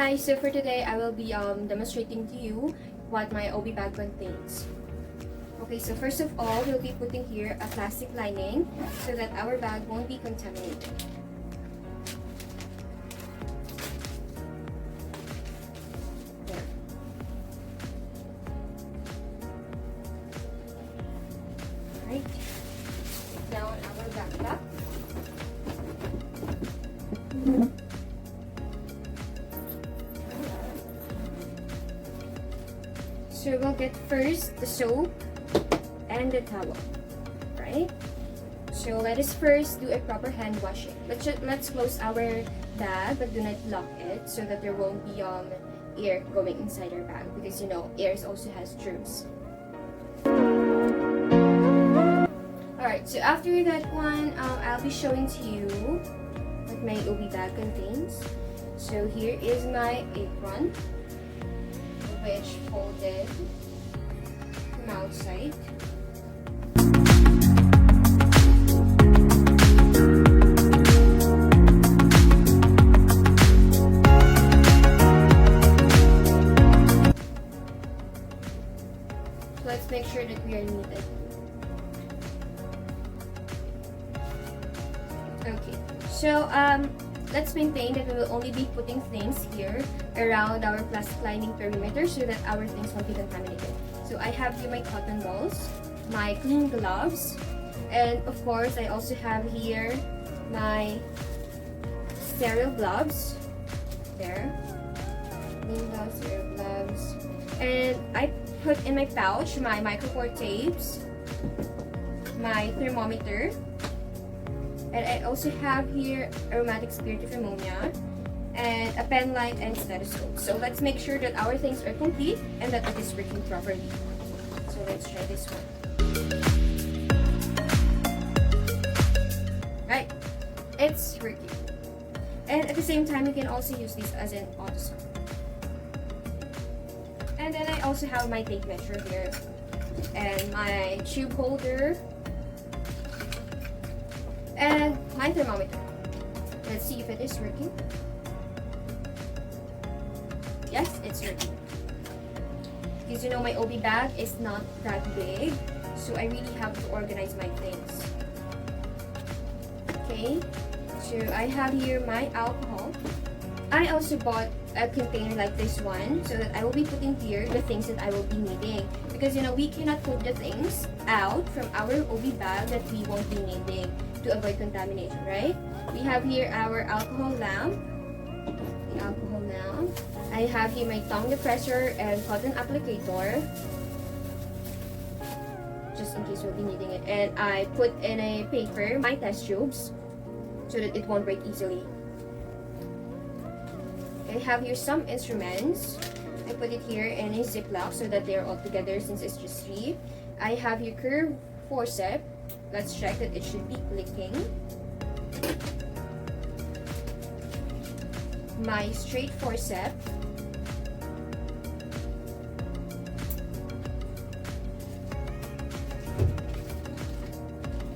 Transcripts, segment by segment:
Hi, so for today I will be demonstrating to you what my OB bag contains. Okay, so first of all, we'll be putting here a plastic lining so that our bag won't be contaminated. There. Alright, take down our backpack. So we'll get first the soap and the towel, right? So let us first do a proper hand washing. Let's close our bag, but do not lock it so that there won't be air going inside our bag, because you know air also has germs. Alright, so after that one, I'll be showing to you what my OB bag contains. So here is my apron, which folded from outside. So let's make sure that we are needed. Okay, so let's maintain that we will only be putting things here around our plastic lining perimeter so that our things won't be contaminated. So I have here my cotton balls, my clean gloves, and of course I also have here my sterile gloves. There. Clean gloves, sterile gloves. And I put in my pouch my micropore tapes, my thermometer, and I also have here aromatic spirit of ammonia, and a pen light and stethoscope. So let's make sure that our things are complete and that it is working properly. So let's try this one. Right, it's working. And at the same time, you can also use this as an autostop. And then I also have my tape measure here and my tube holder and my thermometer. Let's see if it is working. Yes, it's working. Because you know my OB bag is not that big, so I really have to organize my things. Okay, so I have here my alcohol. I also bought a container like this one so that I will be putting here the things that I will be needing, because you know we cannot put the things out from our OB bag that we won't be needing to avoid contamination, right? We have here our alcohol lamp. The alcohol lamp. I have here my tongue depressor and cotton applicator, just in case we'll be needing it. And I put in a paper my test tubes so that it won't break easily. I have here some instruments. I put it here in a ziploc so that they're all together since it's just 3. I have your curved forceps. Let's check that it should be clicking. My straight forceps.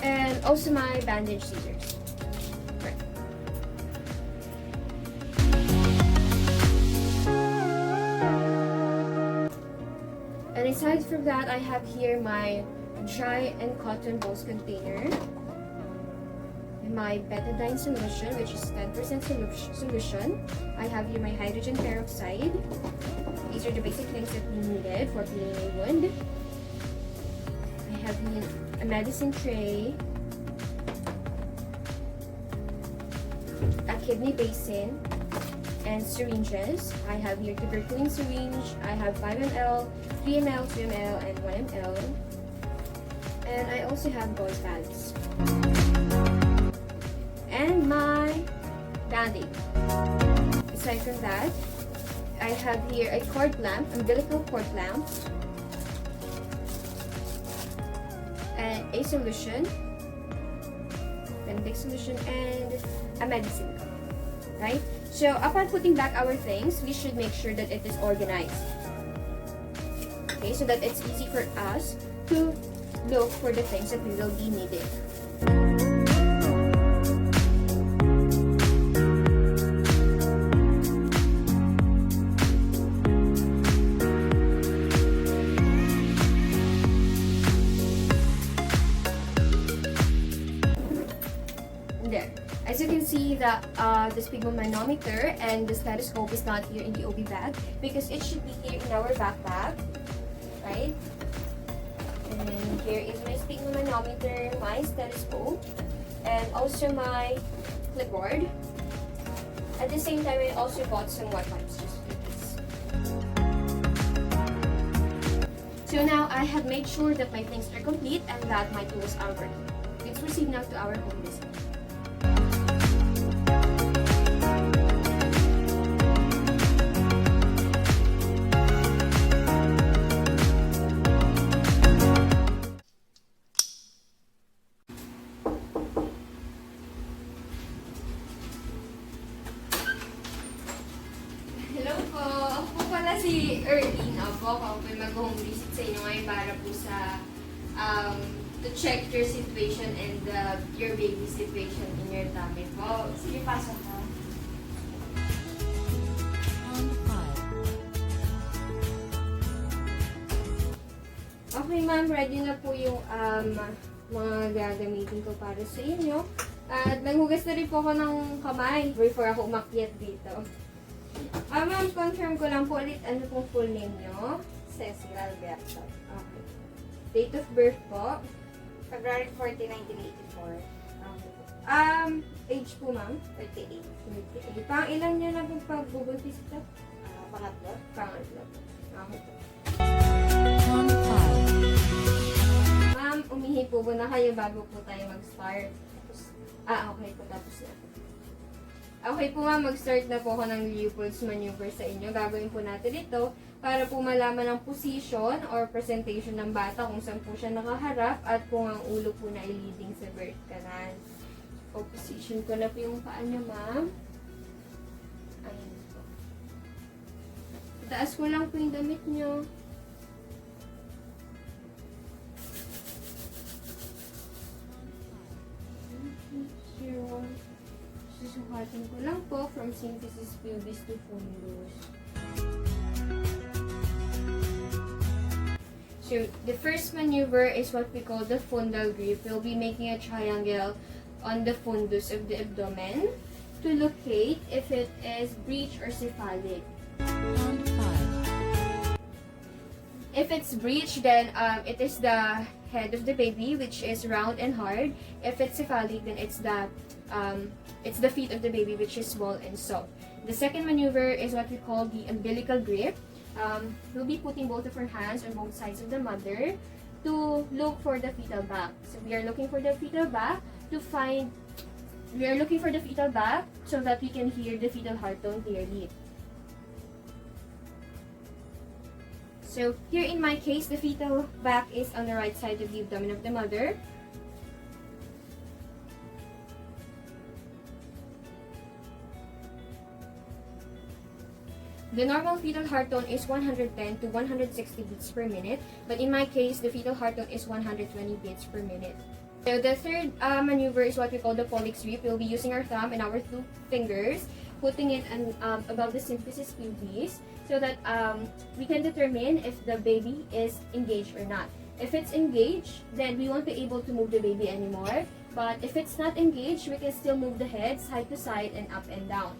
And also my bandage scissors. Right. And aside from that, I have here my dry and cotton balls container, my betadine solution, which is 10% solution. I have here my hydrogen peroxide. These are the basic things that we needed for cleaning a wound. I have here a medicine tray, a kidney basin, and syringes. I have here tuberculin syringe. I have 5 ml, 3 ml, 2 ml, and 1 ml. And I also have gauze pads. And my band-aid. Aside from that, I have here a cord lamp, umbilical cord lamp, and a solution, Benedict solution, and a medicine cup. Right? So upon putting back our things, we should make sure that it is organized. Okay, so that it's easy for us to look for the things that we will be needing. There. As you can see, the sphygmomanometer and the stethoscope is not here in the OB bag because it should be here in our backpack, right? And here is my sphygmomanometer, my stethoscope, and also my clipboard. At the same time, I also bought some wet wipes just for this. So now I have made sure that my things are complete and that my tools are working. Let's proceed now to our home visit. Hello po! Ako po pala si Erlene. Ako po mag-home visit sa inyo ngayon para po sa to check your situation and your baby situation in your tummy po. Sige, pasok ka. Okay ma'am, ready na po yung mga gagamitin ko para sa inyo. At naghugas na rin po ako ng kamay before ako umakyat dito. Ma'am, confirm ko lang po ulit ano pong full name nyo. Cecil Alberto. Okay. Date of birth po. February 14, 1984. Age po ma'am. 38. 38. Pang ilan nyo na pong pagbubuntis ito? Pangatlo. Pangatlo. Okay po. Ma'am, umihi po muna kayo bago po tayo mag-start. Okay po, tapos na. Okay po ma'am, mag-start na po ako ng Leopold's maneuver sa inyo. Gagawin po natin ito para po malaman ang position or presentation ng bata kung saan po siya nakaharap at kung ang ulo po na ay leading sa birth canal. O, position ko na po yung paa niya ma'am. Ayan po. Taas ko lang po yung damit niyo. Susukatin ko lang po from symphysis pubis to fundus. So, the first maneuver is what we call the fundal grip. We'll be making a triangle on the fundus of the abdomen to locate if it is breech or cephalic. If it's breech, then it is the head of the baby, which is round and hard. If it's cephalic, then it's the feet of the baby, which is small and soft. The second maneuver is what we call the umbilical grip. We'll be putting both of our hands on both sides of the mother to look for the fetal back. So we are looking for the fetal back so that we can hear the fetal heart tone clearly. So here in my case, the fetal back is on the right side of the abdomen of the mother. The normal fetal heart tone is 110 to 160 beats per minute, but in my case, the fetal heart tone is 120 beats per minute. So the third maneuver is what we call the pollix grip. We'll be using our thumb and our two fingers, putting it above the symphysis pubis, so that we can determine if the baby is engaged or not. If it's engaged, then we won't be able to move the baby anymore. But if it's not engaged, we can still move the head side to side and up and down.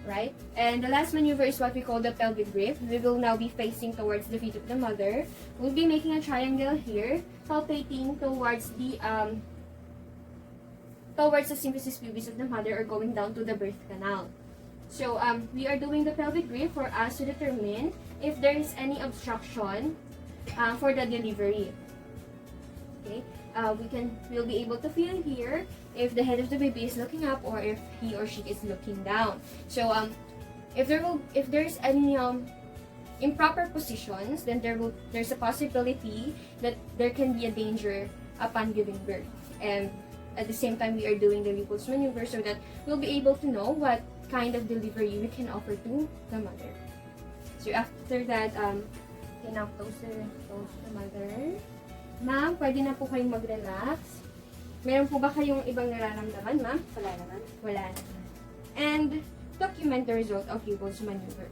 Right? And the last maneuver is what we call the pelvic grip. We will now be facing towards the feet of the mother. We'll be making a triangle here, palpating towards the symphysis pubis of the mother or going down to the birth canal. So we are doing the pelvic grip for us to determine if there is any obstruction for the delivery. Okay? We'll be able to feel here if the head of the baby is looking up or if he or she is looking down. So if there's any improper positions, then there's a possibility that there can be a danger upon giving birth. And at the same time, we are doing the Leopold's maneuver so that we'll be able to know what kind of delivery we can offer to the mother. So after that, can now close the mother. Ma'am, pwede na po kayong mag-relax. Meron po ba kayong ibang nararamdaman, ma'am? Wala naman. Wala naman. And document the result of Leopold's maneuver.